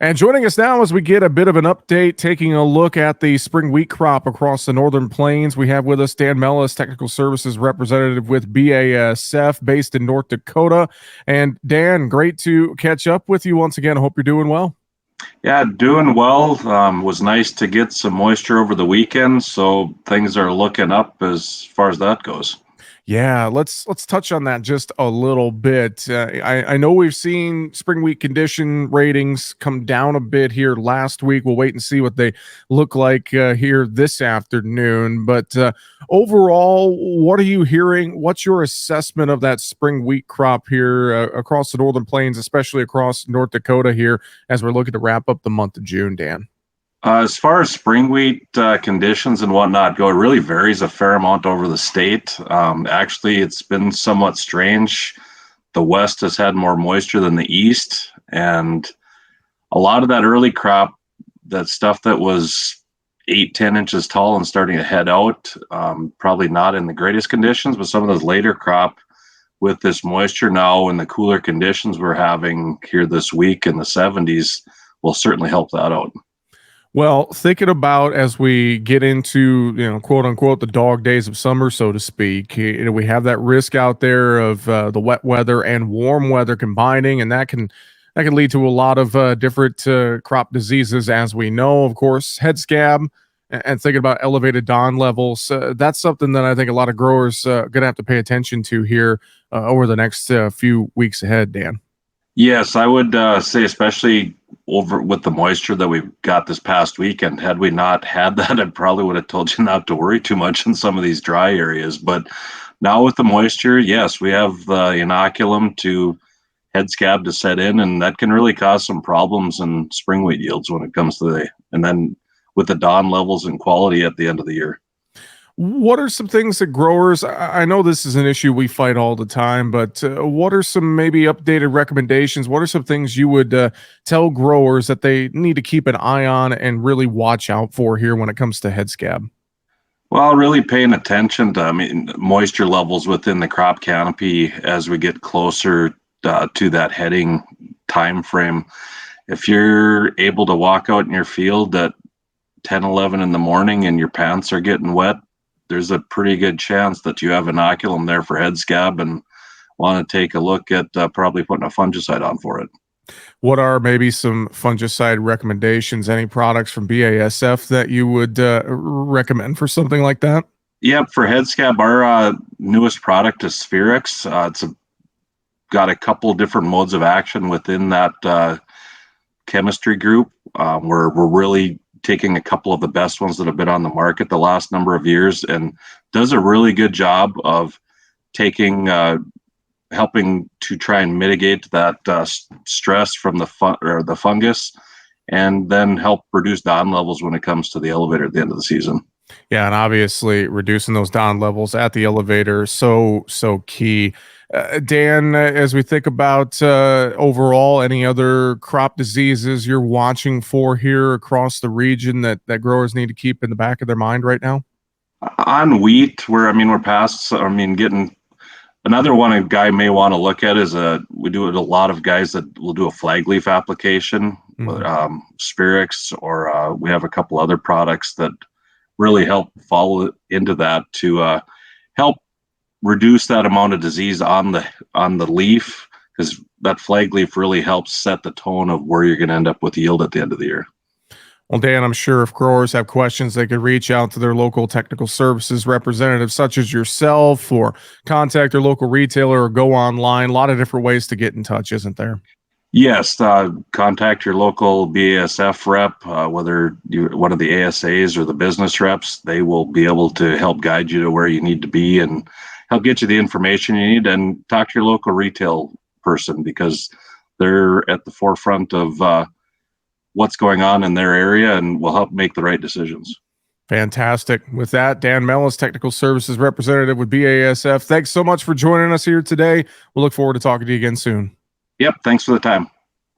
And joining us now as we get a bit of an update, taking a look at the spring wheat crop across the northern plains, we have with us Dan Melaas, Technical Services Representative with BASF, based in North Dakota. And Dan, great to catch up with you once again. I hope you're doing well. Yeah, doing well. Was nice to get some moisture over the weekend, so things are looking up as far as that goes. Yeah, let's touch on that just a little bit. I know we've seen spring wheat condition ratings come down a bit here last week. We'll wait and see what they look like here this afternoon. But overall, what are you hearing? What's your assessment of that spring wheat crop here across the northern plains, especially across North Dakota here, as we're looking to wrap up the month of June, Dan? As far as spring wheat conditions and whatnot go, it really varies a fair amount over the state. Actually, it's been somewhat strange. The west has had more moisture than the east, and a lot of that early crop, that stuff that was 8-10 inches tall and starting to head out, probably not in the greatest conditions, but some of those later crop with this moisture now and the cooler conditions we're having here this week in the 70s will certainly help that out. Well, thinking about as we get into, quote unquote, the dog days of summer, so to speak, we have that risk out there of the wet weather and warm weather combining, and that can lead to a lot of different crop diseases, as we know. Of course, head scab, and thinking about elevated DON levels, that's something that I think a lot of growers going to have to pay attention to here over the next few weeks ahead, Dan. Yes, I would say, especially over with the moisture that we've got this past weekend. Had we not had that, I probably would have told you not to worry too much in some of these dry areas. But now with the moisture, yes, we have the inoculum to head scab to set in, and that can really cause some problems in spring wheat yields when it comes to and then with the DON levels and quality at the end of the year. What are some things that growers, I know this is an issue we fight all the time, but what are some maybe updated recommendations? What are some things you would tell growers that they need to keep an eye on and really watch out for here when it comes to head scab? Well, really paying attention to, moisture levels within the crop canopy as we get closer to that heading time frame. If you're able to walk out in your field at 10, 11 in the morning and your pants are getting wet, there's a pretty good chance that you have inoculum there for head scab and want to take a look at probably putting a fungicide on for it. What are maybe some fungicide recommendations? Any products from BASF that you would recommend for something like that? Yep, for head scab, our newest product is Spherix. Got a couple different modes of action within that chemistry group. We're really taking a couple of the best ones that have been on the market the last number of years, and does a really good job of helping to try and mitigate that stress from the fungus, and then help reduce DON levels when it comes to the elevator at the end of the season. Yeah, and obviously reducing those DON levels at the elevator, so key. Dan, as we think about overall, any other crop diseases you're watching for here across the region that growers need to keep in the back of their mind right now? On wheat, we're past. Getting another one a guy may want to look at is we do it. A lot of guys that will do a flag leaf application, Spherix, or we have a couple other products that really help follow into that to help reduce that amount of disease on the leaf, because that flag leaf really helps set the tone of where you're going to end up with yield at the end of the year. Well, Dan, I'm sure if growers have questions, they could reach out to their local technical services representative, such as yourself, or contact their local retailer or go online. A lot of different ways to get in touch, isn't there? Yes, contact your local BASF rep, whether you're one of the ASAs or the business reps. They will be able to help guide you to where you need to be and help get you the information you need, and talk to your local retail person, because they're at the forefront of what's going on in their area and will help make the right decisions. Fantastic. With that, Dan Melaas, Technical Services Representative with BASF. Thanks so much for joining us here today. We'll look forward to talking to you again soon. Yep. Thanks for the time.